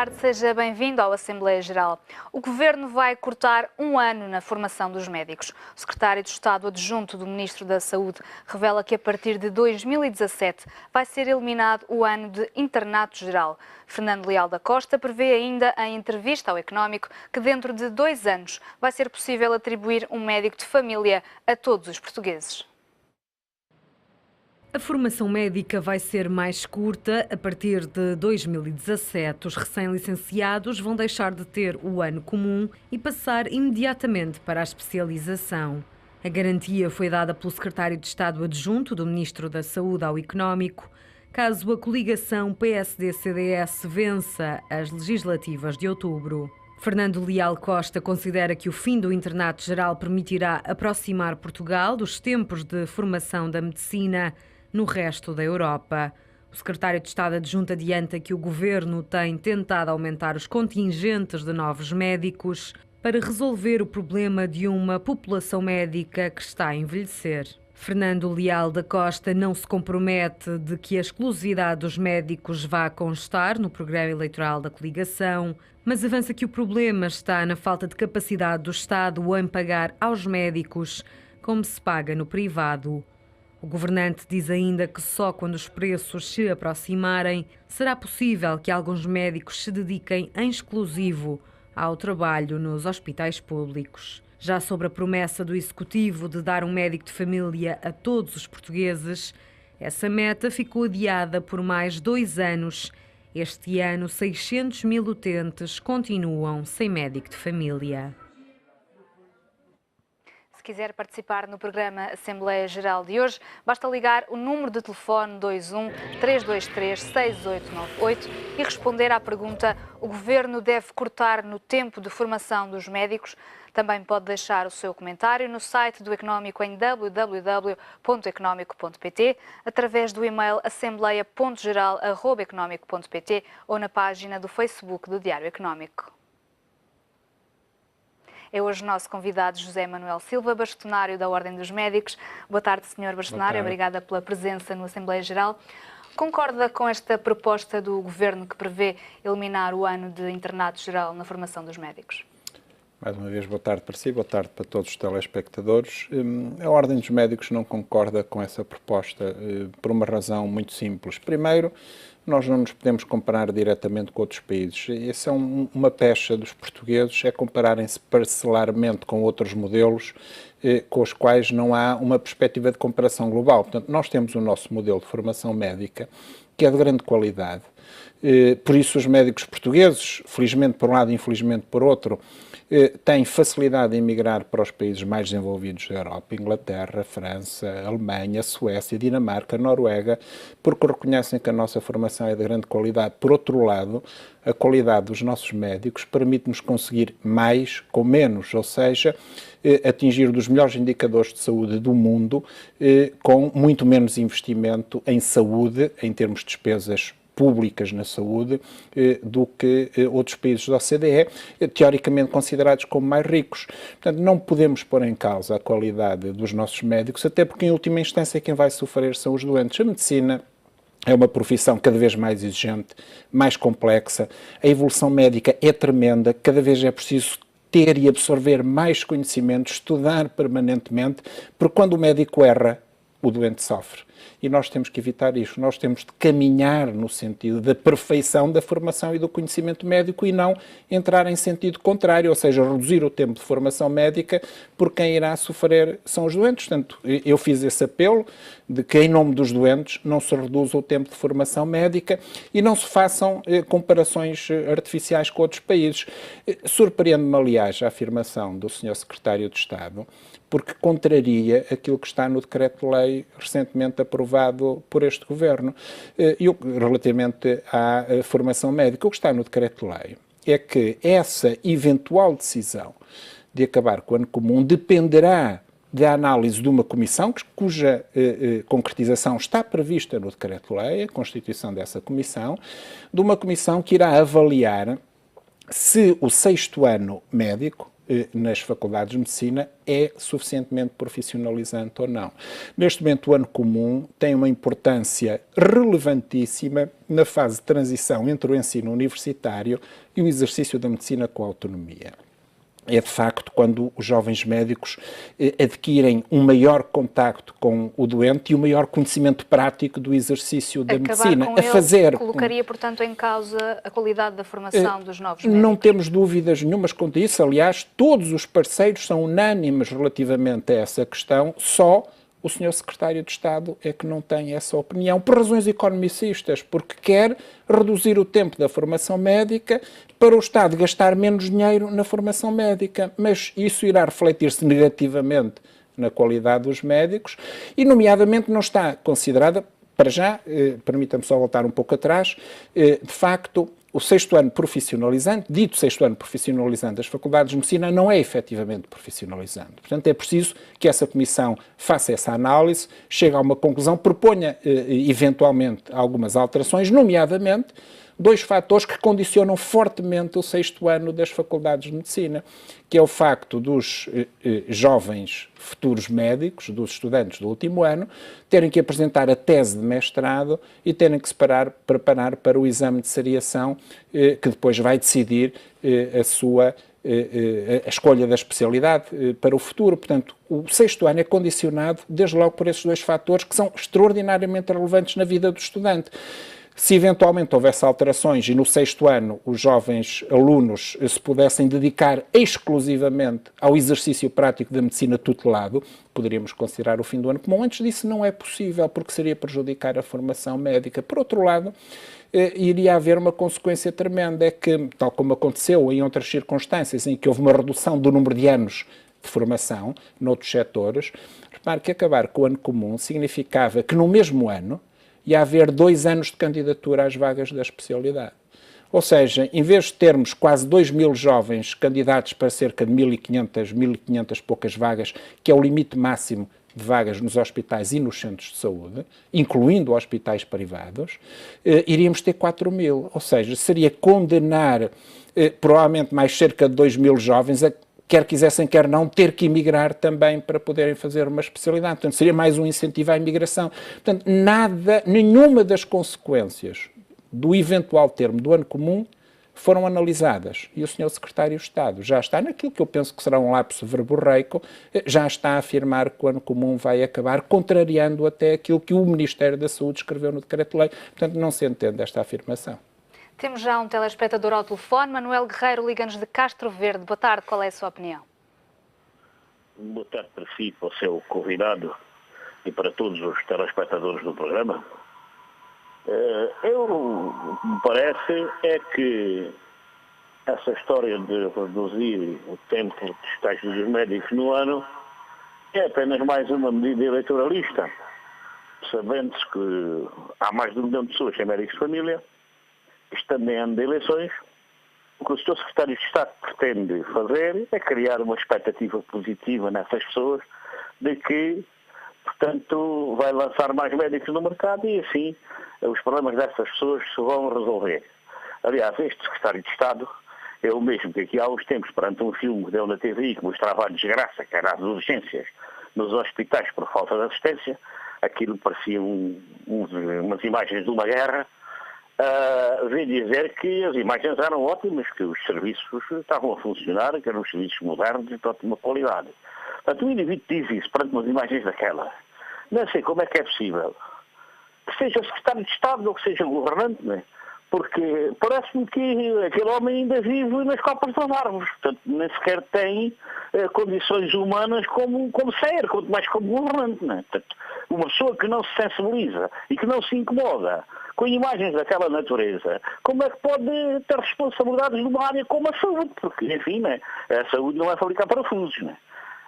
tarde, seja bem-vindo à Assembleia Geral. O Governo vai cortar um ano na formação dos médicos. O secretário de Estado adjunto do Ministro da Saúde revela que a partir de 2017 vai ser eliminado o ano de internato geral. Fernando Leal da Costa prevê ainda em entrevista ao Económico que dentro de 2 anos vai ser possível atribuir um médico de família a todos os portugueses. A formação médica vai ser mais curta. A partir de 2017, os recém-licenciados vão deixar de ter o ano comum e passar imediatamente para a especialização. A garantia foi dada pelo secretário de Estado adjunto do Ministro da Saúde ao Económico, caso a coligação PSD-CDS vença as legislativas de outubro. Fernando Leal Costa considera que o fim do internato geral permitirá aproximar Portugal dos tempos de formação da medicina no resto da Europa. O secretário de Estado adjunto adianta que o Governo tem tentado aumentar os contingentes de novos médicos para resolver o problema de uma população médica que está a envelhecer. Fernando Leal da Costa não se compromete de que a exclusividade dos médicos vá constar no programa eleitoral da coligação, mas avança que o problema está na falta de capacidade do Estado em pagar aos médicos como se paga no privado. O governante diz ainda que só quando os preços se aproximarem será possível que alguns médicos se dediquem em exclusivo ao trabalho nos hospitais públicos. Já sobre a promessa do Executivo de dar um médico de família a todos os portugueses, essa meta ficou adiada por mais 2 anos. Este ano, 600 mil utentes continuam sem médico de família. Se quiser participar no programa Assembleia Geral de hoje, basta ligar o número de telefone 21 323 6898 e responder à pergunta: o Governo deve cortar no tempo de formação dos médicos? Também pode deixar o seu comentário no site do Económico em www.económico.pt, através do e-mail assembleia.geral@económico.pt ou na página do Facebook do Diário Económico. É hoje o nosso convidado José Manuel Silva, bastonário da Ordem dos Médicos. Boa tarde, Sr. Bastonário. Obrigada pela presença no Assembleia Geral. Concorda com esta proposta do Governo que prevê eliminar o ano de internato geral na formação dos médicos? Mais uma vez, boa tarde para si, boa tarde para todos os telespectadores. A Ordem dos Médicos não concorda com essa proposta por uma razão muito simples. Primeiro, nós não nos podemos comparar diretamente com outros países. Essa é uma pecha dos portugueses, é compararem-se parcelarmente com outros modelos com os quais não há uma perspectiva de comparação global. Portanto, nós temos o nosso modelo de formação médica, que é de grande qualidade. Por isso, os médicos portugueses, felizmente por um lado e infelizmente por outro, têm facilidade em migrar para os países mais desenvolvidos da Europa, Inglaterra, França, Alemanha, Suécia, Dinamarca, Noruega, porque reconhecem que a nossa formação é de grande qualidade. Por outro lado, a qualidade dos nossos médicos permite-nos conseguir mais com menos, ou seja, atingir dos melhores indicadores de saúde do mundo com muito menos investimento em saúde, em termos de despesas públicas na saúde, do que outros países da OCDE, teoricamente considerados como mais ricos. Portanto, não podemos pôr em causa a qualidade dos nossos médicos, até porque, em última instância, quem vai sofrer são os doentes. A medicina é uma profissão cada vez mais exigente, mais complexa, a evolução médica é tremenda, cada vez é preciso ter e absorver mais conhecimento, estudar permanentemente, porque quando o médico erra, o doente sofre. E nós temos que evitar isto. Nós temos de caminhar no sentido da perfeição da formação e do conhecimento médico e não entrar em sentido contrário, ou seja, reduzir o tempo de formação médica, porque quem irá sofrer são os doentes. Portanto, eu fiz esse apelo de que, em nome dos doentes, não se reduza o tempo de formação médica e não se façam comparações artificiais com outros países. Surpreende-me, aliás, a afirmação do Sr. Secretário de Estado, porque contraria aquilo que está no decreto-lei recentemente aprovado por este Governo. Relativamente à formação médica, o que está no decreto-lei é que essa eventual decisão de acabar com o ano comum dependerá da análise de uma comissão, cuja concretização está prevista no decreto-lei, a constituição dessa comissão, de uma comissão que irá avaliar se o 6º ano médico nas faculdades de medicina é suficientemente profissionalizante ou não. Neste momento, o ano comum tem uma importância relevantíssima na fase de transição entre o ensino universitário e o exercício da medicina com autonomia. É de facto quando os jovens médicos adquirem um maior contacto com o doente e um maior conhecimento prático do exercício da medicina. A fazer colocaria, portanto, em causa a qualidade da formação dos novos médicos? Não temos dúvidas nenhumas quanto a isso. Aliás, todos os parceiros são unânimes relativamente a essa questão, só o Sr. Secretário de Estado é que não tem essa opinião, por razões economicistas, porque quer reduzir o tempo da formação médica para o Estado gastar menos dinheiro na formação médica. Mas isso irá refletir-se negativamente na qualidade dos médicos e, nomeadamente, não está considerada, para já, permita-me só voltar um pouco atrás, de facto, o sexto ano profissionalizante, dito sexto ano profissionalizante das faculdades de medicina, não é efetivamente profissionalizante. Portanto, é preciso que essa comissão faça essa análise, chegue a uma conclusão, proponha eventualmente algumas alterações, nomeadamente dois fatores que condicionam fortemente o sexto ano das faculdades de medicina, que é o facto dos jovens futuros médicos, dos estudantes do último ano, terem que apresentar a tese de mestrado e terem que se preparar para o exame de seriação, que depois vai decidir a escolha da especialidade para o futuro. Portanto, o sexto ano é condicionado, desde logo, por esses dois fatores que são extraordinariamente relevantes na vida do estudante. Se eventualmente houvesse alterações e no sexto ano os jovens alunos se pudessem dedicar exclusivamente ao exercício prático da medicina tutelado, poderíamos considerar o fim do ano comum. Antes disso não é possível, porque seria prejudicar a formação médica. Por outro lado, iria haver uma consequência tremenda, é que, tal como aconteceu em outras circunstâncias em que houve uma redução do número de anos de formação noutros setores, repare que acabar com o ano comum significava que no mesmo ano ia haver 2 anos de candidatura às vagas da especialidade. Ou seja, em vez de termos quase 2.000 jovens candidatos para cerca de 1.500 poucas vagas, que é o limite máximo de vagas nos hospitais e nos centros de saúde, incluindo hospitais privados, iríamos ter 4.000. Ou seja, seria condenar provavelmente mais cerca de 2.000 jovens a quer quisessem, quer não, ter que emigrar também para poderem fazer uma especialidade. Portanto, seria mais um incentivo à imigração. Portanto, nenhuma das consequências do eventual termo do ano comum foram analisadas. E o Sr. Secretário de Estado já está naquilo que eu penso que será um lapso verborreico, já está a afirmar que o ano comum vai acabar, contrariando até aquilo que o Ministério da Saúde escreveu no Decreto-Lei. Portanto, não se entende esta afirmação. Temos já um telespectador ao telefone. Manuel Guerreiro liga-nos de Castro Verde. Boa tarde, qual é a sua opinião? Boa tarde para si, para o seu convidado e para todos os telespectadores do programa. Me parece é que essa história de reduzir o tempo de estágio dos médicos no ano é apenas mais uma medida eleitoralista, sabendo-se que há mais de 1 milhão de pessoas sem médicos de família. Estando em ano de eleições, o que o Sr. Secretário de Estado pretende fazer é criar uma expectativa positiva nessas pessoas de que, portanto, vai lançar mais médicos no mercado e assim os problemas dessas pessoas se vão resolver. Aliás, este Secretário de Estado é o mesmo que aqui há uns tempos, perante um filme que deu na TV que mostrava a desgraça que era as urgências nos hospitais por falta de assistência. Aquilo parecia umas imagens de uma guerra. Veio dizer que as imagens eram ótimas, que os serviços estavam a funcionar, que eram os serviços modernos e de ótima qualidade. Portanto, o indivíduo diz isso perante umas imagens daquelas. Não sei como é que é possível. Que seja o Secretário de Estado ou que seja o governante, não é? Porque parece-me que aquele homem ainda vive nas copas das árvores. Portanto, nem sequer tem condições humanas como ser, quanto mais como governante, não é? Portanto, uma pessoa que não se sensibiliza e que não se incomoda com imagens daquela natureza, como é que pode ter responsabilidades numa área como a saúde? Porque, enfim, né, a saúde não é fabricar parafusos, né?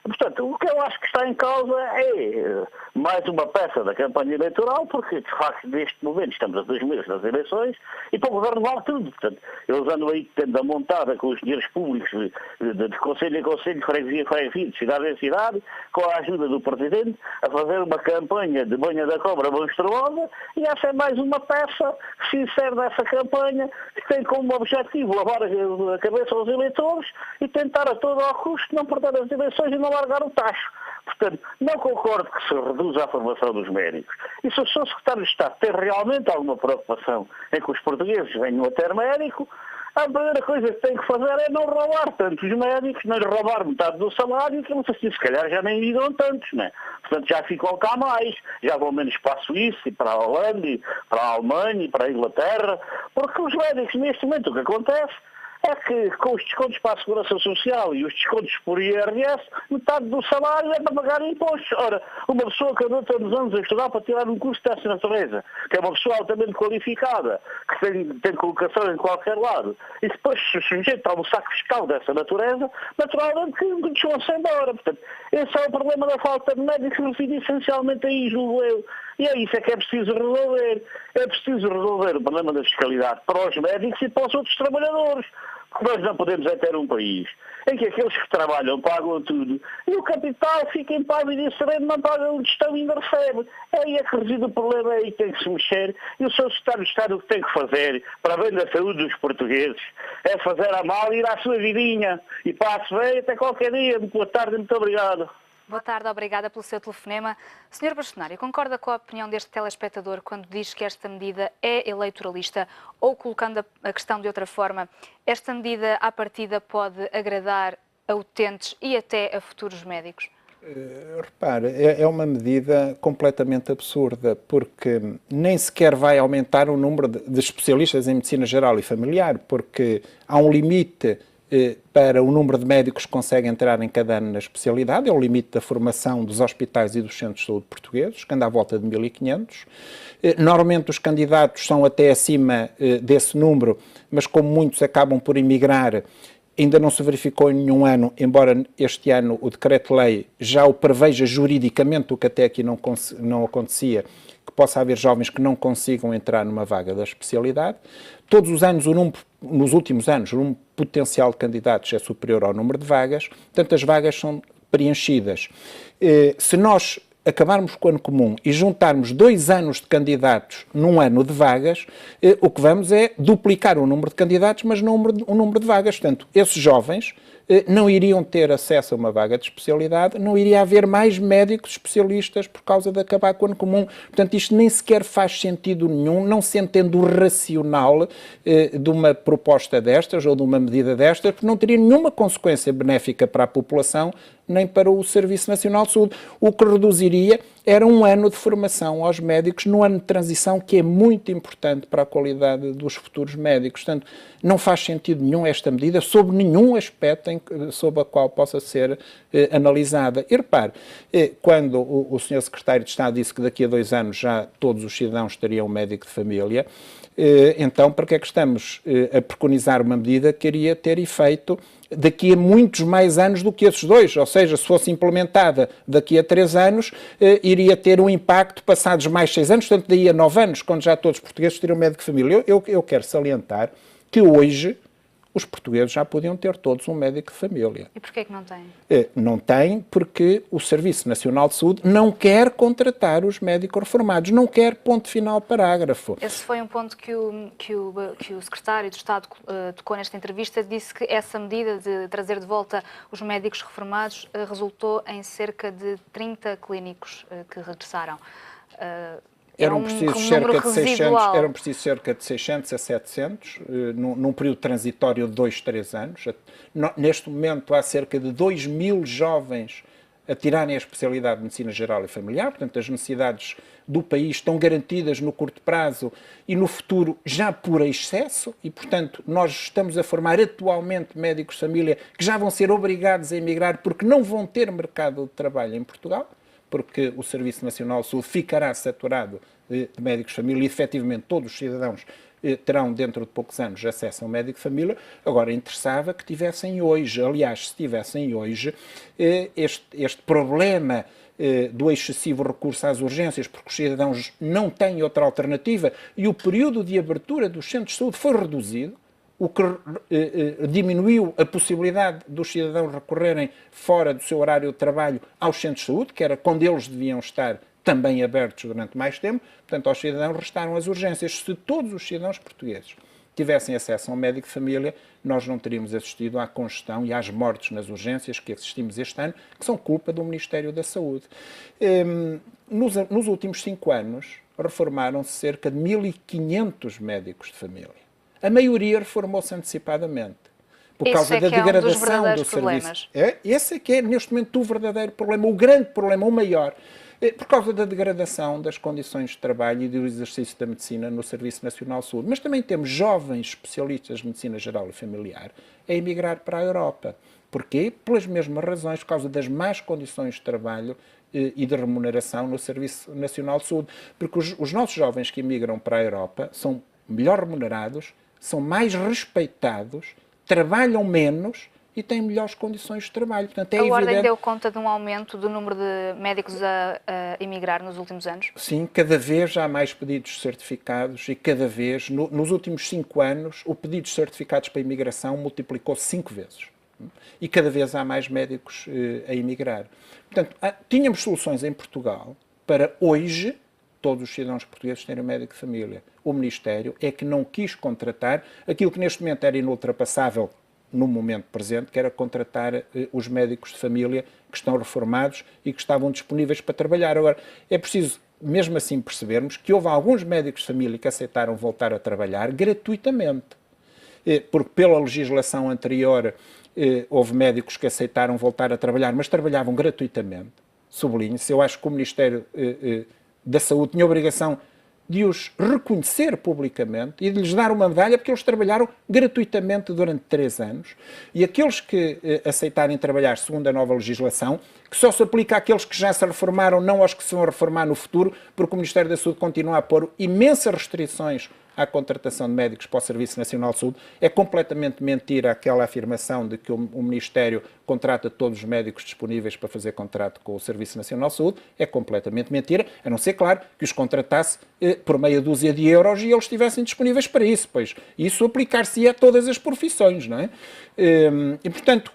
Portanto, o que eu acho que está em causa é mais uma peça da campanha eleitoral, porque, de facto, neste momento estamos a 2 meses das eleições e para o Governo vale tudo. Portanto, eles andam aí tendo a montada com os dinheiros públicos de conselho em conselho, de freguesia em freguesia, de cidade em cidade, com a ajuda do Presidente, a fazer uma campanha de banha da cobra monstruosa, e essa é mais uma peça que se insere nessa campanha, que tem como objetivo lavar a cabeça aos eleitores e tentar a todo ao custo não perder as eleições e não largar o tacho. Portanto, não concordo que se reduza a formação dos médicos. E se o Sr. Secretário de Estado tem realmente alguma preocupação em que os portugueses venham a ter médico, a primeira coisa que tem que fazer é não roubar tantos médicos, não lhe roubar metade do salário, que não sei se calhar já nem ligam tantos, né? Portanto, já ficam cá mais, já vão menos para a Suíça e para a Holanda e para a Alemanha e para a Inglaterra, porque os médicos, neste momento, o que acontece é que com os descontos para a Segurança Social e os descontos por IRS, metade do salário é para pagar impostos. Ora, uma pessoa que andou tantos anos a estudar para tirar um curso dessa natureza, que é uma pessoa altamente qualificada, que tem colocação em qualquer lado, e depois se sujeita a um saco fiscal dessa natureza, naturalmente que deixou-se embora. Portanto, esse é o problema da falta de médicos, reside essencialmente aí, julgo eu. E é isso que é preciso resolver. É preciso resolver o problema da fiscalidade para os médicos e para os outros trabalhadores. Porque nós não podemos é ter um país em que aqueles que trabalham pagam tudo e o capital fica em paz e sereno, não paga o gestão e ainda recebe. É aí que reside o problema, é aí que tem que se mexer. E o Sr. Secretário de Estado o que tem que fazer para bem da saúde dos portugueses é fazer a mal e ir à sua vidinha. E passe bem até qualquer dia. Muito boa tarde e muito obrigado. Boa tarde, obrigada pelo seu telefonema. Sr. Bastonário, concorda com a opinião deste telespectador quando diz que esta medida é eleitoralista ou, colocando a questão de outra forma, esta medida à partida pode agradar a utentes e até a futuros médicos? Repare, é uma medida completamente absurda, porque nem sequer vai aumentar o número de especialistas em medicina geral e familiar, porque há um limite para o número de médicos que conseguem entrar em cada ano na especialidade, é o limite da formação dos hospitais e dos centros de saúde portugueses, que anda à volta de 1.500. Normalmente os candidatos são até acima desse número, mas como muitos acabam por emigrar, ainda não se verificou em nenhum ano, embora este ano o decreto-lei já o preveja juridicamente, o que até aqui não acontecia, que possa haver jovens que não consigam entrar numa vaga da especialidade. Todos os anos, nos últimos anos, o número potencial de candidatos é superior ao número de vagas, portanto as vagas são preenchidas. Se nós acabarmos com o ano comum e juntarmos 2 anos de candidatos num ano de vagas, o que vamos é duplicar o número de candidatos, mas não o número de vagas. Portanto, esses jovens não iriam ter acesso a uma vaga de especialidade, não iria haver mais médicos especialistas por causa de acabar com o ano comum. Portanto, isto nem sequer faz sentido nenhum, não se entende o racional de uma proposta destas ou de uma medida destas, porque não teria nenhuma consequência benéfica para a população, nem para o Serviço Nacional de Saúde. O que reduziria era um ano de formação aos médicos, no ano de transição, que é muito importante para a qualidade dos futuros médicos. Portanto, não faz sentido nenhum esta medida, sob nenhum aspecto sob a qual possa ser analisada. E repare, quando o Sr. Secretário de Estado disse que daqui a 2 anos já todos os cidadãos teriam um médico de família, então para que é que estamos a preconizar uma medida que iria ter efeito daqui a muitos mais anos do que esses 2, ou seja, se fosse implementada daqui a 3 anos, iria ter um impacto passados mais 6 anos, portanto daí a 9 anos, quando já todos os portugueses teriam médico de família. Eu quero salientar que hoje os portugueses já podiam ter todos um médico de família. E porquê que não têm? Não têm porque o Serviço Nacional de Saúde não quer contratar os médicos reformados, não quer, ponto final, parágrafo. Esse foi um ponto que o Secretário de Estado tocou nesta entrevista, disse que essa medida de trazer de volta os médicos reformados resultou em cerca de 30 clínicos que regressaram. Eram precisos cerca de 600 a 700, num período transitório de 2, 3 anos. Neste momento há cerca de 2.000 jovens a tirarem a especialidade de Medicina Geral e Familiar, portanto as necessidades do país estão garantidas no curto prazo e no futuro já por excesso e, portanto, nós estamos a formar atualmente médicos de família que já vão ser obrigados a emigrar porque não vão ter mercado de trabalho em Portugal, porque o Serviço Nacional de Saúde ficará saturado de médicos de família, e efetivamente todos os cidadãos terão dentro de poucos anos acesso a um médico de família. Agora interessava que tivessem hoje, aliás, se tivessem hoje, este problema do excessivo recurso às urgências, porque os cidadãos não têm outra alternativa e o período de abertura dos centros de saúde foi reduzido, o que diminuiu a possibilidade dos cidadãos recorrerem fora do seu horário de trabalho aos centros de saúde, que era quando eles deviam estar também abertos durante mais tempo. Portanto, aos cidadãos restaram as urgências. Se todos os cidadãos portugueses tivessem acesso a um médico de família, nós não teríamos assistido à congestão e às mortes nas urgências que assistimos este ano, que são culpa do Ministério da Saúde. Nos últimos 5 anos, reformaram-se cerca de 1.500 médicos de família. A maioria reformou-se antecipadamente, por causa da degradação do serviço. Esse é que é, neste momento, o verdadeiro problema, o grande problema, o maior. Por causa da degradação das condições de trabalho e do exercício da medicina no Serviço Nacional de Saúde. Mas também temos jovens especialistas de medicina geral e familiar a emigrar para a Europa. Porquê? Pelas mesmas razões, por causa das más condições de trabalho e de remuneração no Serviço Nacional de Saúde. Porque os nossos jovens que emigram para a Europa são melhor remunerados, são mais respeitados, trabalham menos e têm melhores condições de trabalho. Portanto, a Ordem deu conta de um aumento do número de médicos a emigrar nos últimos anos? Sim, cada vez há mais pedidos certificados e cada vez, nos últimos 5 anos, o pedido de certificados para a imigração multiplicou-se 5 vezes. E cada vez há mais médicos a emigrar. Portanto, tínhamos soluções em Portugal para hoje todos os cidadãos portugueses terem um médico de família. O Ministério é que não quis contratar aquilo que neste momento era inultrapassável no momento presente, que era contratar os médicos de família que estão reformados e que estavam disponíveis para trabalhar. Agora, é preciso, mesmo assim, percebermos que houve alguns médicos de família que aceitaram voltar a trabalhar gratuitamente. Porque pela legislação anterior houve médicos que aceitaram voltar a trabalhar, mas trabalhavam gratuitamente. Sublinho-se, eu acho que o Ministério da Saúde tinha a obrigação de os reconhecer publicamente e de lhes dar uma medalha, porque eles trabalharam gratuitamente durante 3 anos. E aqueles que aceitarem trabalhar segundo a nova legislação, que só se aplica àqueles que já se reformaram, não aos que se vão reformar no futuro, porque o Ministério da Saúde continua a pôr imensas restrições à contratação de médicos para o Serviço Nacional de Saúde. É completamente mentira aquela afirmação de que o Ministério contrata todos os médicos disponíveis para fazer contrato com o Serviço Nacional de Saúde. É completamente mentira, a não ser, claro, que os contratasse por meia dúzia de euros e eles estivessem disponíveis para isso, pois isso aplicar-se a todas as profissões, não é? E, portanto,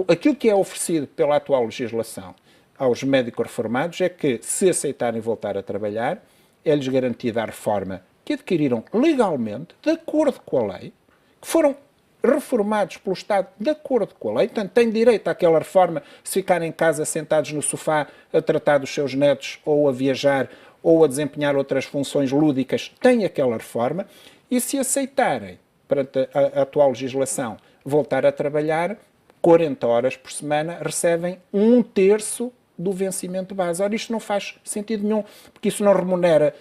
aquilo que é oferecido pela atual legislação aos médicos reformados é que, se aceitarem voltar a trabalhar, é-lhes garantida a reforma que adquiriram legalmente, de acordo com a lei, que foram reformados pelo Estado de acordo com a lei, portanto têm direito àquela reforma se ficarem em casa sentados no sofá a tratar dos seus netos ou a viajar ou a desempenhar outras funções lúdicas, têm aquela reforma, e se aceitarem, perante a atual legislação, voltar a trabalhar, 40 horas por semana, recebem 1/3 do vencimento base. Ora, isto não faz sentido nenhum, porque isso não remunera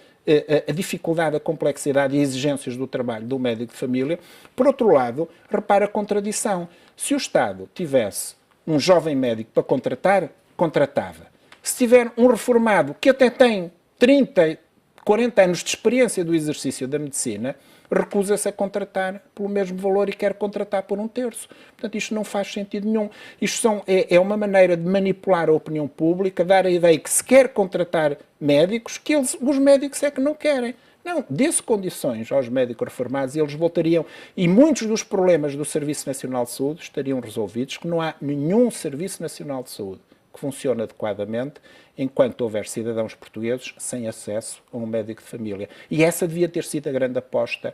a dificuldade, a complexidade e as exigências do trabalho do médico de família. Por outro lado, repara a contradição. Se o Estado tivesse um jovem médico para contratar, contratava. Se tiver um reformado que até tem 30, 40 anos de experiência do exercício da medicina, recusa-se a contratar pelo mesmo valor e quer contratar por 1/3. Portanto, isto não faz sentido nenhum. Isto é uma maneira de manipular a opinião pública, dar a ideia que se quer contratar médicos, que os médicos é que não querem. Não, dê-se condições aos médicos reformados e eles voltariam. E muitos dos problemas do Serviço Nacional de Saúde estariam resolvidos, que não há nenhum Serviço Nacional de Saúde que funcione adequadamente enquanto houver cidadãos portugueses sem acesso a um médico de família. E essa devia ter sido a grande aposta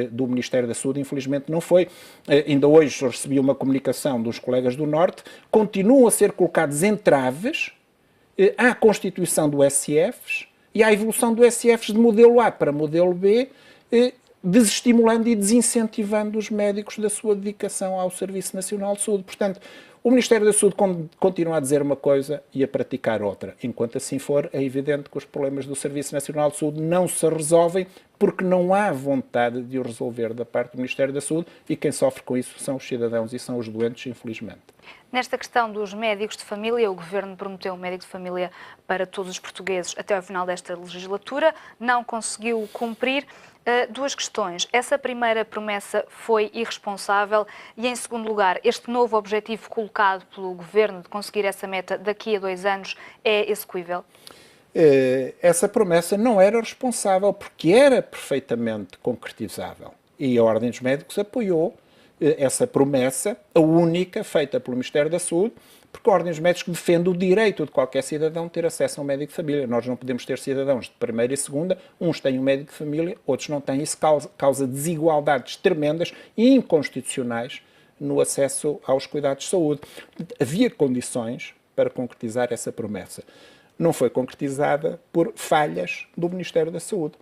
do Ministério da Saúde, infelizmente não foi. Ainda hoje recebi uma comunicação dos colegas do Norte, continuam a ser colocados entraves à constituição do SCFs e à evolução do SCFs de modelo A para modelo B, desestimulando e desincentivando os médicos da sua dedicação ao Serviço Nacional de Saúde. Portanto, o Ministério da Saúde continua a dizer uma coisa e a praticar outra. Enquanto assim for, é evidente que os problemas do Serviço Nacional de Saúde não se resolvem porque não há vontade de o resolver da parte do Ministério da Saúde, e quem sofre com isso são os cidadãos e são os doentes, infelizmente. Nesta questão dos médicos de família, o Governo prometeu um médico de família para todos os portugueses até ao final desta legislatura, não conseguiu cumprir. Duas questões. Essa primeira promessa foi irresponsável e, em segundo lugar, este novo objetivo colocado pelo Governo de conseguir essa meta daqui a 2 anos é execuível? Essa promessa não era responsável porque era perfeitamente concretizável e a Ordem dos Médicos apoiou essa promessa, a única feita pelo Ministério da Saúde, porque a Ordem dos Médicos defende o direito de qualquer cidadão ter acesso a um médico de família. Nós não podemos ter cidadãos de primeira e segunda, uns têm um médico de família, outros não têm. Isso causa desigualdades tremendas e inconstitucionais no acesso aos cuidados de saúde. Havia condições para concretizar essa promessa. Não foi concretizada por falhas do Ministério da Saúde,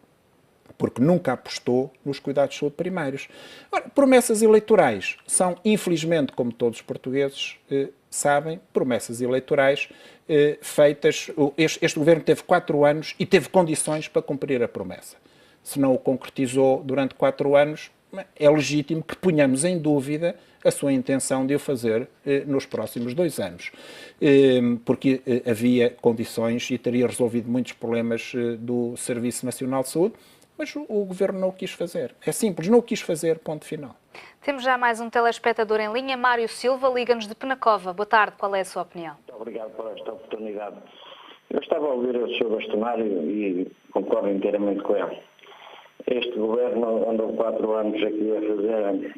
porque nunca apostou nos cuidados de saúde primários. Ora, promessas eleitorais são, infelizmente, como todos os portugueses sabem, promessas eleitorais feitas... Este governo teve 4 anos e teve condições para cumprir a promessa. Se não o concretizou durante 4 anos, é legítimo que ponhamos em dúvida a sua intenção de o fazer nos próximos 2 anos, porque havia condições e teria resolvido muitos problemas do Serviço Nacional de Saúde, mas o Governo não o quis fazer. É simples, não o quis fazer, ponto final. Temos já mais um telespectador em linha, Mário Silva, liga-nos de Penacova. Boa tarde, qual é a sua opinião? Muito obrigado por esta oportunidade. Eu estava a ouvir o Sr. Bastonário e concordo inteiramente com ele. Este Governo andou 4 anos aqui a fazer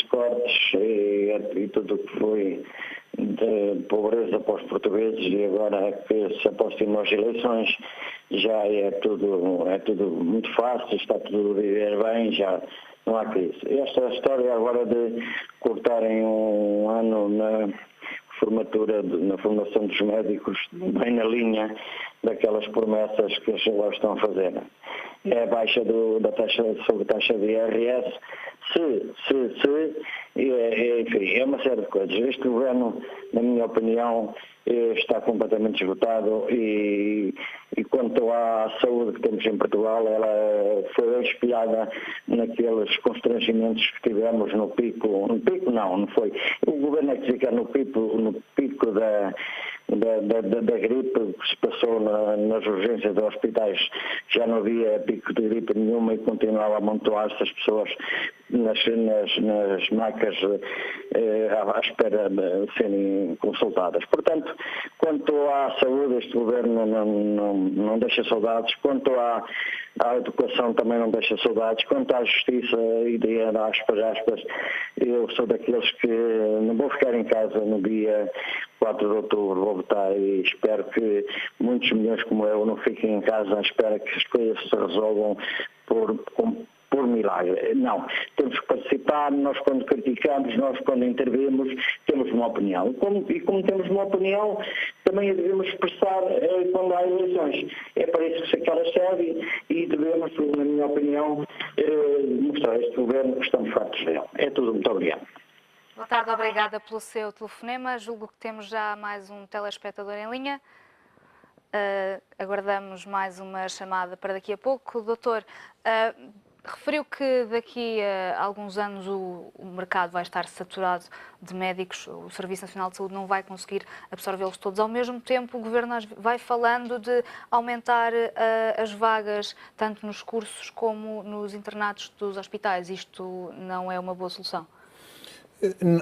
cortes e tudo o que foi de pobreza para os portugueses, e agora que se aproximam as eleições já é tudo muito fácil, está tudo a viver bem, já não há crise. Esta história agora de cortarem um ano na formação dos médicos, bem na linha daquelas promessas que eles agora estão a fazer. É a baixa da taxa de IRS, enfim, é uma série de coisas. Este governo, na minha opinião, está completamente esgotado e quanto à saúde que temos em Portugal, ela foi espiada naqueles constrangimentos que tivemos no pico não foi. O governo é que fica no pico da gripe que se passou nas urgências dos hospitais. Já não havia pico de gripe nenhuma e continuava a amontoar-se as pessoas nas macas à espera de serem consultadas. Portanto, quanto à saúde, este governo não deixa saudades. Quanto à educação, também não deixa saudades. Quanto à justiça, e aspas, eu sou daqueles que não vou ficar em casa no dia 4 de outubro, vou votar e espero que muitos milhões como eu não fiquem em casa à espera que as coisas se resolvam por milagre. Não, temos que participar, nós quando criticamos, nós quando intervimos, temos uma opinião. E como temos uma opinião, também a devemos expressar quando há eleições. É para isso que ela serve e devemos, na minha opinião, mostrar a este governo que estamos fartos dele. É tudo, muito obrigado. Boa tarde, obrigada pelo seu telefonema. Julgo que temos já mais um telespectador em linha. Aguardamos mais uma chamada para daqui a pouco. Doutor, referiu que daqui a alguns anos o mercado vai estar saturado de médicos, o Serviço Nacional de Saúde não vai conseguir absorvê-los todos. Ao mesmo tempo, o Governo vai falando de aumentar as vagas, tanto nos cursos como nos internatos dos hospitais. Isto não é uma boa solução?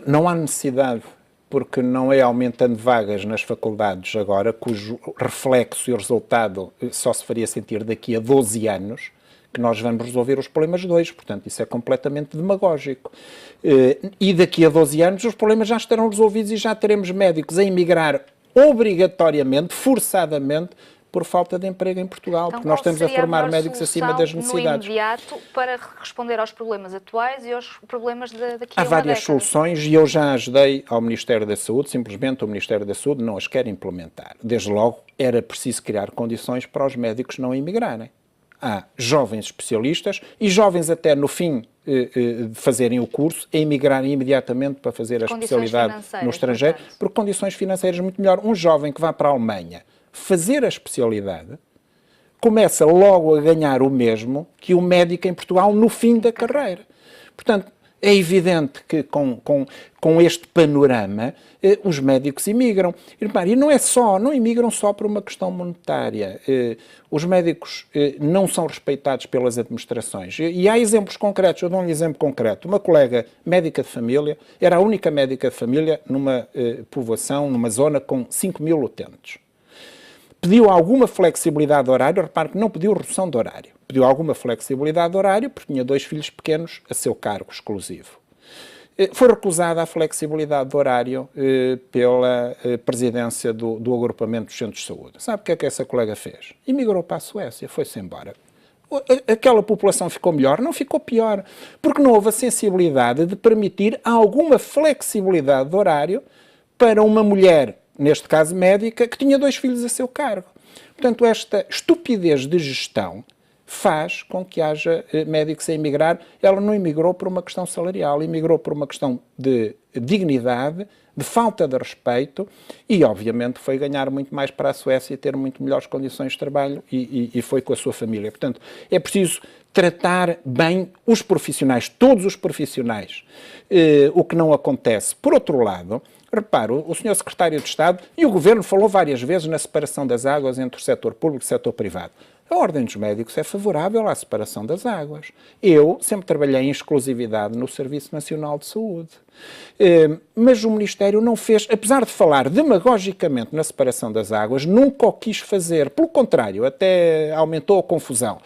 Não há necessidade, porque não é aumentando vagas nas faculdades agora, cujo reflexo e resultado só se faria sentir daqui a 12 anos, que nós vamos resolver os problemas de hoje. Portanto, isso é completamente demagógico. E daqui a 12 anos os problemas já estarão resolvidos e já teremos médicos a emigrar obrigatoriamente, forçadamente, por falta de emprego em Portugal, então, porque nós estamos a formar médicos acima das necessidades. No imediato, para responder aos problemas atuais e aos problemas daqui a uma década? Há várias soluções e eu já ajudei ao Ministério da Saúde, simplesmente o Ministério da Saúde não as quer implementar. Desde logo, era preciso criar condições para os médicos não emigrarem. Há jovens especialistas e jovens até no fim de fazerem o curso, a emigrarem imediatamente para fazer a especialidade no estrangeiro, por condições financeiras muito melhor. Um jovem que vai para a Alemanha fazer a especialidade começa logo a ganhar o mesmo que o médico em Portugal no fim da carreira. Portanto, É evidente que com este panorama os médicos imigram. E não imigram só por uma questão monetária. Os médicos não são respeitados pelas administrações. E há exemplos concretos. Eu dou um exemplo concreto. Uma colega médica de família, era a única médica de família numa povoação, numa zona com 5.000 utentes. Pediu alguma flexibilidade de horário, repare que não pediu redução de horário. Pediu alguma flexibilidade de horário porque tinha 2 filhos pequenos a seu cargo exclusivo. Foi recusada a flexibilidade de horário pela presidência do agrupamento dos centros de saúde. Sabe o que é que essa colega fez? Emigrou para a Suécia, foi-se embora. Aquela população ficou melhor? Não ficou pior, porque não houve a sensibilidade de permitir alguma flexibilidade de horário para uma mulher, neste caso médica, que tinha 2 filhos a seu cargo. Portanto, esta estupidez de gestão faz com que haja médicos a emigrar. Ela não emigrou por uma questão salarial, emigrou por uma questão de dignidade, de falta de respeito e, obviamente, foi ganhar muito mais para a Suécia e ter muito melhores condições de trabalho e foi com a sua família. Portanto, é preciso tratar bem os profissionais, todos os profissionais, o que não acontece. Por outro lado, repare, o Sr. Secretário de Estado e o Governo falou várias vezes na separação das águas entre o setor público e o setor privado. A Ordem dos Médicos é favorável à separação das águas. Eu sempre trabalhei em exclusividade no Serviço Nacional de Saúde. Mas o Ministério não fez, apesar de falar demagogicamente na separação das águas, nunca o quis fazer. Pelo contrário, até aumentou a confusão.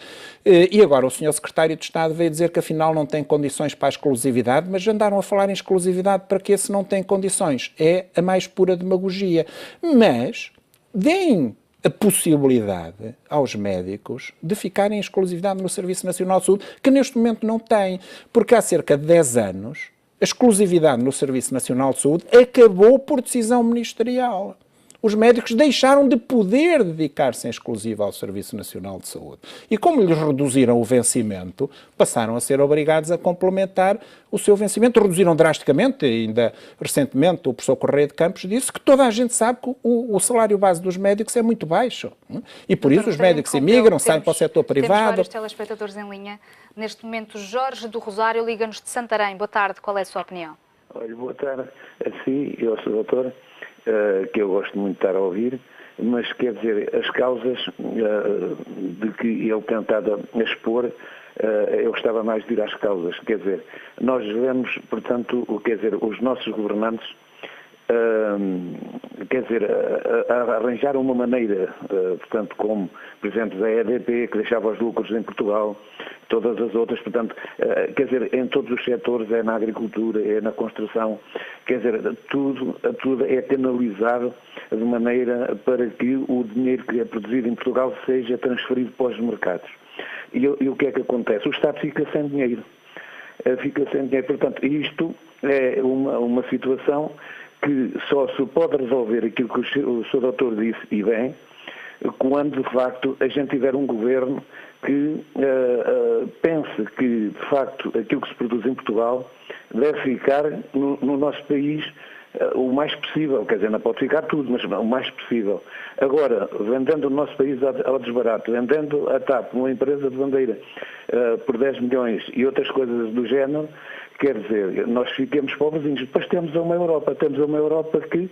E agora o Sr. Secretário de Estado veio dizer que afinal não tem condições para a exclusividade, mas andaram a falar em exclusividade para que se não tem condições. É a mais pura demagogia. Mas deem a possibilidade aos médicos de ficarem em exclusividade no Serviço Nacional de Saúde, que neste momento não têm, porque há cerca de 10 anos a exclusividade no Serviço Nacional de Saúde acabou por decisão ministerial. Os médicos deixaram de poder dedicar-se em exclusivo ao Serviço Nacional de Saúde. E como lhes reduziram o vencimento, passaram a ser obrigados a complementar o seu vencimento. Reduziram drasticamente, ainda recentemente o professor Correia de Campos disse que toda a gente sabe que o salário base dos médicos é muito baixo. E por isso os médicos emigram, saem para o setor privado. Temos vários telespectadores em linha. Neste momento, Jorge do Rosário liga-nos de Santarém. Boa tarde, qual é a sua opinião? Olha, boa tarde a si e ao seu doutor. Que eu gosto muito de estar a ouvir, mas quer dizer, as causas de que ele tentava expor, eu gostava mais de ir às causas. Quer dizer, nós vemos, portanto, quer dizer, os nossos governantes, quer dizer, arranjaram uma maneira, portanto, como, por exemplo, da EDP, que deixava os lucros em Portugal, todas as outras, portanto, quer dizer, em todos os setores, é na agricultura, é na construção, quer dizer, tudo é canalizado de maneira para que o dinheiro que é produzido em Portugal seja transferido para os mercados. E o que é que acontece? O Estado fica sem dinheiro. Portanto, isto é uma situação que só se pode resolver aquilo que o Sr. Doutor disse, e bem, quando, de facto, a gente tiver um governo que pense que, de facto, aquilo que se produz em Portugal deve ficar no nosso país o mais possível. Quer dizer, não pode ficar tudo, mas o mais possível. Agora, vendendo o nosso país ao desbarato, vendendo a TAP, uma empresa de bandeira, por 10 milhões e outras coisas do género, quer dizer, nós fiquemos pobrezinhos. Depois temos uma Europa que,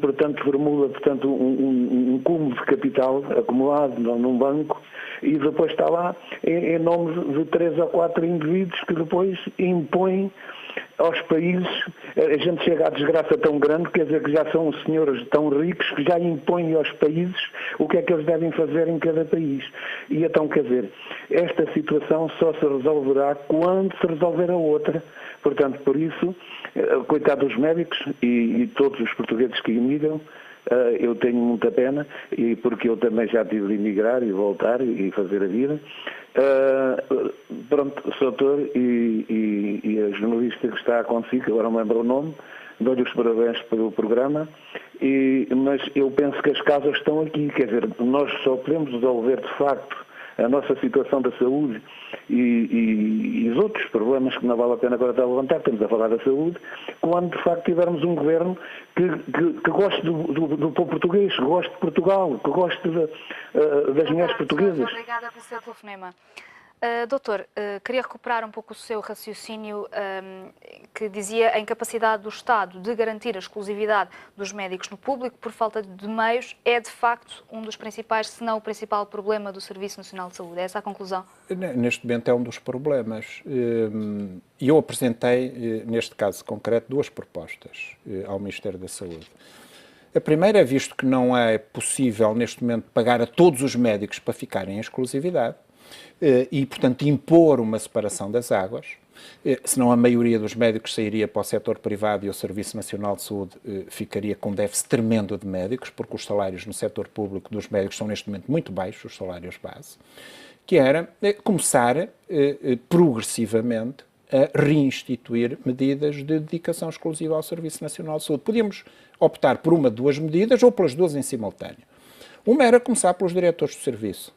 portanto, formula, portanto, um cúmulo de capital acumulado num banco e depois está lá em nome de 3 ou 4 indivíduos que depois impõem aos países. A gente chega à desgraça tão grande, quer dizer, que já são senhores tão ricos que já impõem aos países o que é que eles devem fazer em cada país. E então, quer dizer, esta situação só se resolverá quando se resolver a outra. Portanto, por isso, coitado dos médicos e todos os portugueses que imigram, eu tenho muita pena, e porque eu também já tive de emigrar e voltar e fazer a vida. Pronto, o doutor e a jornalista que está consigo, que agora não me lembro o nome, dou-lhe os parabéns pelo programa, mas eu penso que as causas estão aqui, quer dizer, nós só podemos resolver de facto a nossa situação da saúde e os outros problemas que não vale a pena agora estar a levantar, estamos a falar da saúde, quando de facto tivermos um governo que goste do povo português, que goste de Portugal, que goste das mulheres portuguesas. Obrigada pelo seu telefonema. Doutor, queria recuperar um pouco o seu raciocínio que dizia a incapacidade do Estado de garantir a exclusividade dos médicos no público por falta de meios é, de facto, um dos principais, se não o principal problema do Serviço Nacional de Saúde. É essa a conclusão? Neste momento é um dos problemas. E eu apresentei, neste caso concreto, duas propostas ao Ministério da Saúde. A primeira é, visto que não é possível, neste momento, pagar a todos os médicos para ficarem em exclusividade, e, portanto, impor uma separação das águas, senão a maioria dos médicos sairia para o setor privado e o Serviço Nacional de Saúde ficaria com um déficit tremendo de médicos, porque os salários no setor público dos médicos são neste momento muito baixos, os salários base, que era começar progressivamente a reinstituir medidas de dedicação exclusiva ao Serviço Nacional de Saúde. Podíamos optar por uma de duas medidas ou pelas duas em simultâneo. Uma era começar pelos diretores do serviço.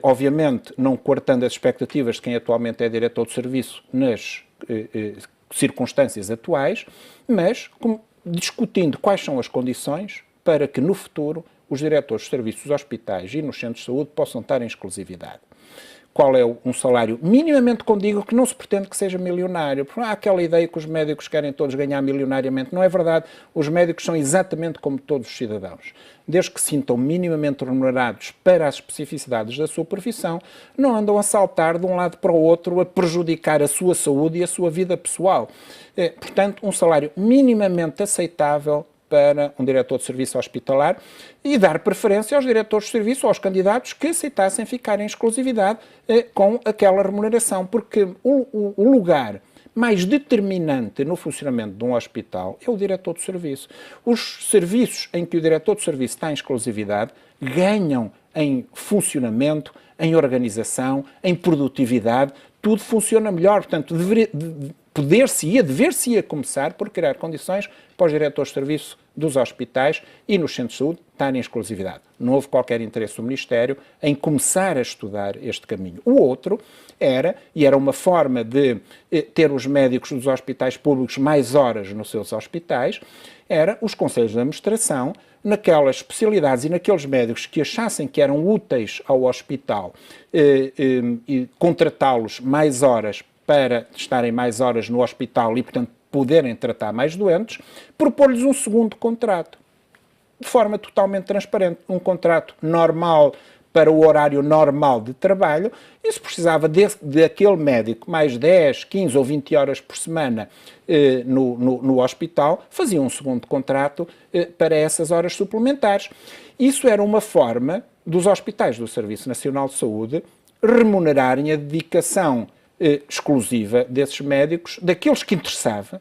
Obviamente, não coartando as expectativas de quem atualmente é diretor do serviço nas circunstâncias atuais, mas discutindo quais são as condições para que no futuro os diretores de serviços dos hospitais e nos centros de saúde possam estar em exclusividade. Qual é um salário minimamente condigo que não se pretende que seja milionário. Porque há aquela ideia que os médicos querem todos ganhar milionariamente. Não é verdade. Os médicos são exatamente como todos os cidadãos. Desde que se sintam minimamente remunerados para as especificidades da sua profissão, não andam a saltar de um lado para o outro a prejudicar a sua saúde e a sua vida pessoal. Portanto, um salário minimamente aceitável para um diretor de serviço hospitalar e dar preferência aos diretores de serviço, aos candidatos que aceitassem ficar em exclusividade com aquela remuneração, porque o lugar mais determinante no funcionamento de um hospital é o diretor de serviço. Os serviços em que o diretor de serviço está em exclusividade ganham em funcionamento, em organização, em produtividade, tudo funciona melhor. Portanto, dever-se-ia começar por criar condições para os diretores de serviço dos hospitais e nos centros de saúde estarem em exclusividade. Não houve qualquer interesse do Ministério em começar a estudar este caminho. O outro era uma forma de ter os médicos dos hospitais públicos mais horas nos seus hospitais, era os conselhos de administração, naquelas especialidades e naqueles médicos que achassem que eram úteis ao hospital e contratá-los mais horas para estarem mais horas no hospital e, portanto, poderem tratar mais doentes, propor-lhes um segundo contrato, de forma totalmente transparente, um contrato normal para o horário normal de trabalho, e se precisava daquele médico mais 10, 15 ou 20 horas por semana no hospital, fazia um segundo contrato para essas horas suplementares. Isso era uma forma dos hospitais do Serviço Nacional de Saúde remunerarem a dedicação exclusiva desses médicos, daqueles que interessava,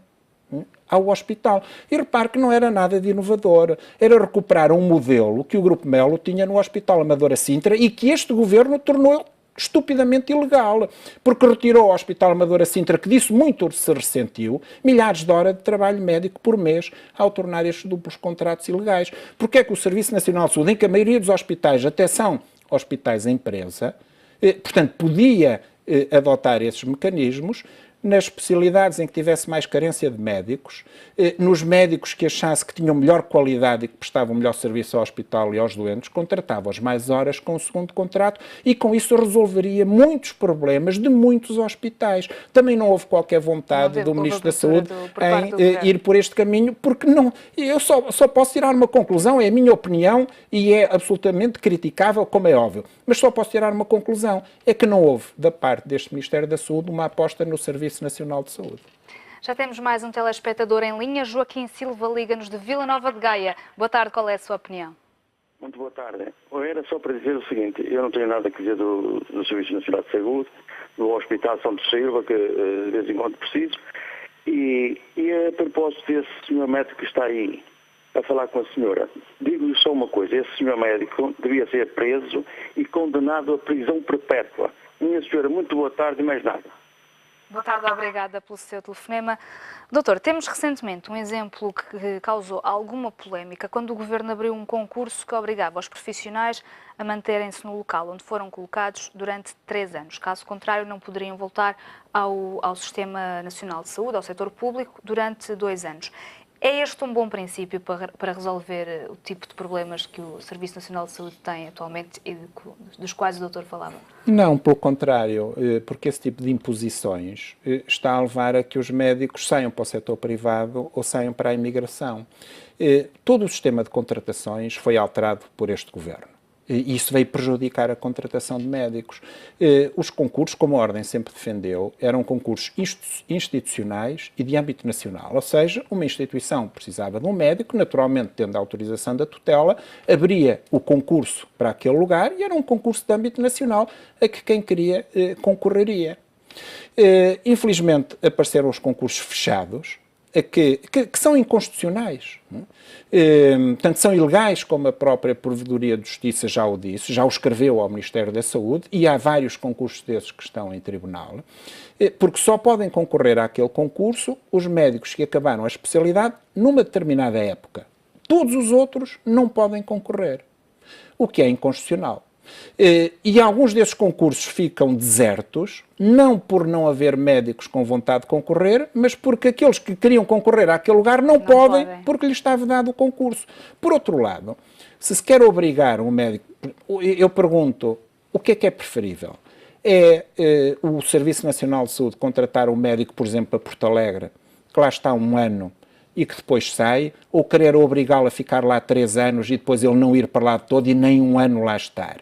ao hospital. E repare que não era nada de inovador. Era recuperar um modelo que o Grupo Melo tinha no Hospital Amadora Sintra e que este governo tornou estupidamente ilegal, porque retirou ao Hospital Amadora Sintra, que disso muito se ressentiu, milhares de horas de trabalho médico por mês ao tornar estes duplos contratos ilegais. Porque é que o Serviço Nacional de Saúde, em que a maioria dos hospitais até são hospitais empresa, portanto, podia adotar esses mecanismos nas especialidades em que tivesse mais carência de médicos, nos médicos que achasse que tinham melhor qualidade e que prestavam melhor serviço ao hospital e aos doentes, contratava-os mais horas com o segundo contrato e com isso resolveria muitos problemas de muitos hospitais. Também não houve qualquer vontade do Ministro da Saúde em ir por este caminho, porque não, eu só posso tirar uma conclusão, é a minha opinião e é absolutamente criticável, como é óbvio, mas só posso tirar uma conclusão, é que não houve da parte deste Ministério da Saúde uma aposta no Serviço Nacional de Saúde. Já temos mais um telespectador em linha. Joaquim Silva liga-nos de Vila Nova de Gaia. Boa tarde, qual é a sua opinião? Muito boa tarde. Era só para dizer o seguinte, eu não tenho nada a dizer do Serviço Nacional de Saúde, do Hospital Santos Silva, que de vez em quando preciso, e a propósito desse senhor médico que está aí a falar com a senhora, digo-lhe só uma coisa, esse senhor médico devia ser preso e condenado à prisão perpétua. Minha senhora, muito boa tarde e mais nada. Boa tarde, obrigada pelo seu telefonema. Doutor, temos recentemente um exemplo que causou alguma polémica quando o Governo abriu um concurso que obrigava os profissionais a manterem-se no local onde foram colocados durante 3 anos. Caso contrário, não poderiam voltar ao Sistema Nacional de Saúde, ao setor público, durante 2 anos. É este um bom princípio para resolver o tipo de problemas que o Serviço Nacional de Saúde tem atualmente e dos quais o doutor falava? Não, pelo contrário, porque esse tipo de imposições está a levar a que os médicos saiam para o setor privado ou saiam para a imigração. Todo o sistema de contratações foi alterado por este governo. E isso veio prejudicar a contratação de médicos. Os concursos, como a Ordem sempre defendeu, eram concursos institucionais e de âmbito nacional. Ou seja, uma instituição precisava de um médico, naturalmente tendo a autorização da tutela, abria o concurso para aquele lugar e era um concurso de âmbito nacional a que quem queria concorreria. Infelizmente apareceram os concursos fechados, que são inconstitucionais. Tanto são ilegais, como a própria Provedoria de Justiça já o disse, já o escreveu ao Ministério da Saúde, e há vários concursos desses que estão em tribunal, porque só podem concorrer àquele concurso os médicos que acabaram a especialidade numa determinada época. Todos os outros não podem concorrer, o que é inconstitucional. E alguns desses concursos ficam desertos, não por não haver médicos com vontade de concorrer, mas porque aqueles que queriam concorrer àquele lugar não podem, porque lhes está vedado o concurso. Por outro lado, se quer obrigar um médico, eu pergunto, o que é preferível? É o Serviço Nacional de Saúde contratar um médico, por exemplo, para Porto Alegre, que lá está um ano, e que depois sai, ou querer obrigá-lo a ficar lá 3 anos e depois ele não ir para lá todo e nem um ano lá estar.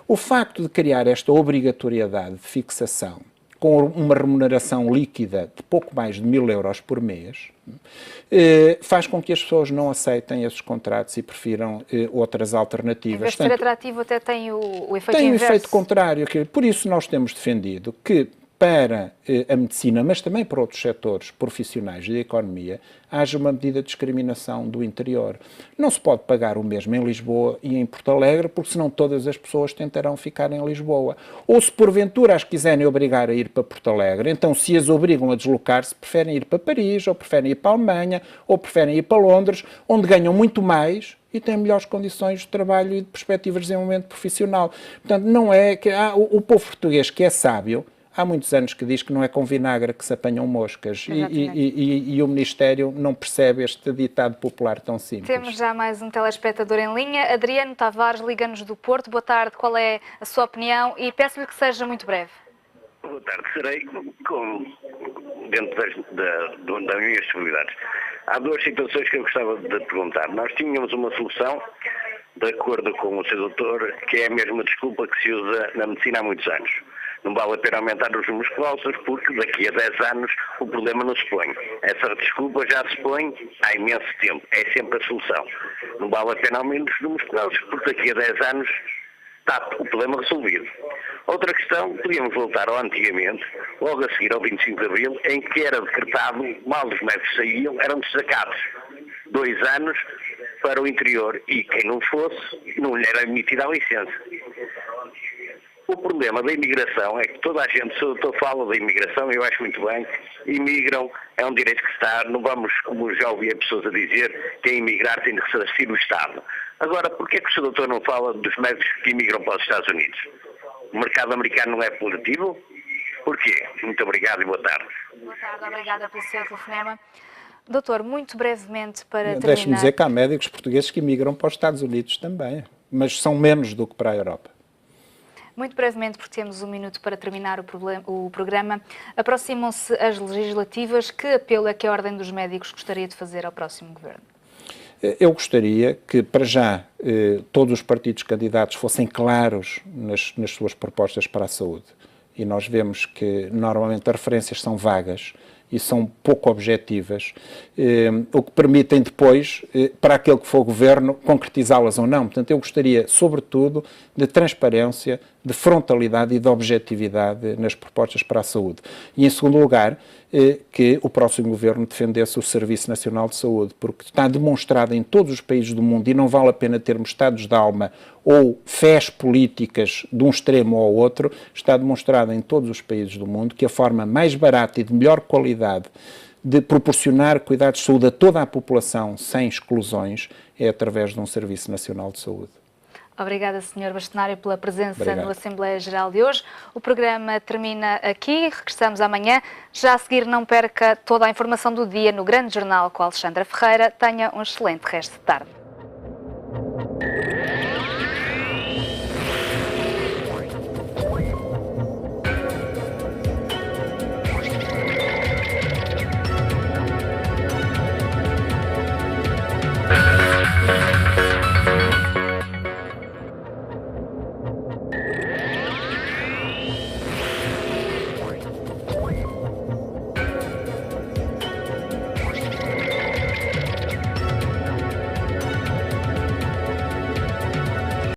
O facto de criar esta obrigatoriedade de fixação com uma remuneração líquida de pouco mais de 1.000 euros por mês, faz com que as pessoas não aceitem esses contratos e prefiram outras alternativas. Em vez de ser atrativo, até tem o efeito inverso. Tem o efeito contrário. Por isso nós temos defendido que para a medicina, mas também para outros setores profissionais da economia, haja uma medida de discriminação do interior. Não se pode pagar o mesmo em Lisboa e em Porto Alegre, porque senão todas as pessoas tentarão ficar em Lisboa. Ou se porventura as quiserem obrigar a ir para Porto Alegre, então se as obrigam a deslocar-se, preferem ir para Paris, ou preferem ir para a Alemanha, ou preferem ir para Londres, onde ganham muito mais e têm melhores condições de trabalho e de perspectivas de desenvolvimento profissional. Portanto, não é que o povo português que é sábio, há muitos anos que diz que não é com vinagre que se apanham moscas e o Ministério não percebe este ditado popular tão simples. Temos já mais um telespectador em linha. Adriano Tavares, liga-nos do Porto. Boa tarde, qual é a sua opinião? E peço-lhe que seja muito breve. Boa tarde, serei dentro das minhas possibilidades. Há 2 situações que eu gostava de perguntar. Nós tínhamos uma solução, de acordo com o Sr. Doutor, que é a mesma desculpa que se usa na medicina há muitos anos. Não vale a pena aumentar os números clausos porque daqui a 10 anos o problema não se põe. Essa desculpa já se põe há imenso tempo. É sempre a solução. Não vale a pena aumentar os números clausos porque daqui a 10 anos está o problema resolvido. Outra questão, podíamos voltar ao antigamente, logo a seguir ao 25 de Abril, em que era decretado, mal os médicos saíam, eram destacados 2 anos para o interior e quem não fosse, não lhe era emitida a licença. O problema da imigração é que toda a gente, se eu falo da imigração, eu acho muito bem, imigram, é um direito que está, não vamos, como já ouvi pessoas a dizer, que imigrar tem de ressarcir o Estado. Agora, porquê que o Sr. Doutor não fala dos médicos que imigram para os Estados Unidos? O mercado americano não é positivo? Porquê? Muito obrigado e boa tarde. Boa tarde, obrigada pelo seu telefonema. Doutor, muito brevemente para terminar... Deixe-me dizer que há médicos portugueses que imigram para os Estados Unidos também, mas são menos do que para a Europa. Muito brevemente, porque temos 1 minuto para terminar o programa, aproximam-se as legislativas. Que apelo é que a Ordem dos Médicos gostaria de fazer ao próximo Governo? Eu gostaria que, para já, todos os partidos candidatos fossem claros nas suas propostas para a saúde. E nós vemos que, normalmente, as referências são vagas e são pouco objetivas, o que permitem depois, para aquele que for governo, concretizá-las ou não. Portanto, eu gostaria, sobretudo, de transparência, de frontalidade e de objetividade nas propostas para a saúde. E, em segundo lugar, que o próximo governo defendesse o Serviço Nacional de Saúde, porque está demonstrado em todos os países do mundo, e não vale a pena termos estados de alma ou fés políticas de um extremo ao outro, está demonstrado em todos os países do mundo que a forma mais barata e de melhor qualidade de proporcionar cuidados de saúde a toda a população, sem exclusões, é através de um Serviço Nacional de Saúde. Obrigada, Sr. Bastonário, pela presença Obrigado. no Assembleia Geral de hoje. O programa termina aqui, regressamos amanhã. Já a seguir, não perca toda a informação do dia no Grande Jornal com a Alexandra Ferreira. Tenha um excelente resto de tarde.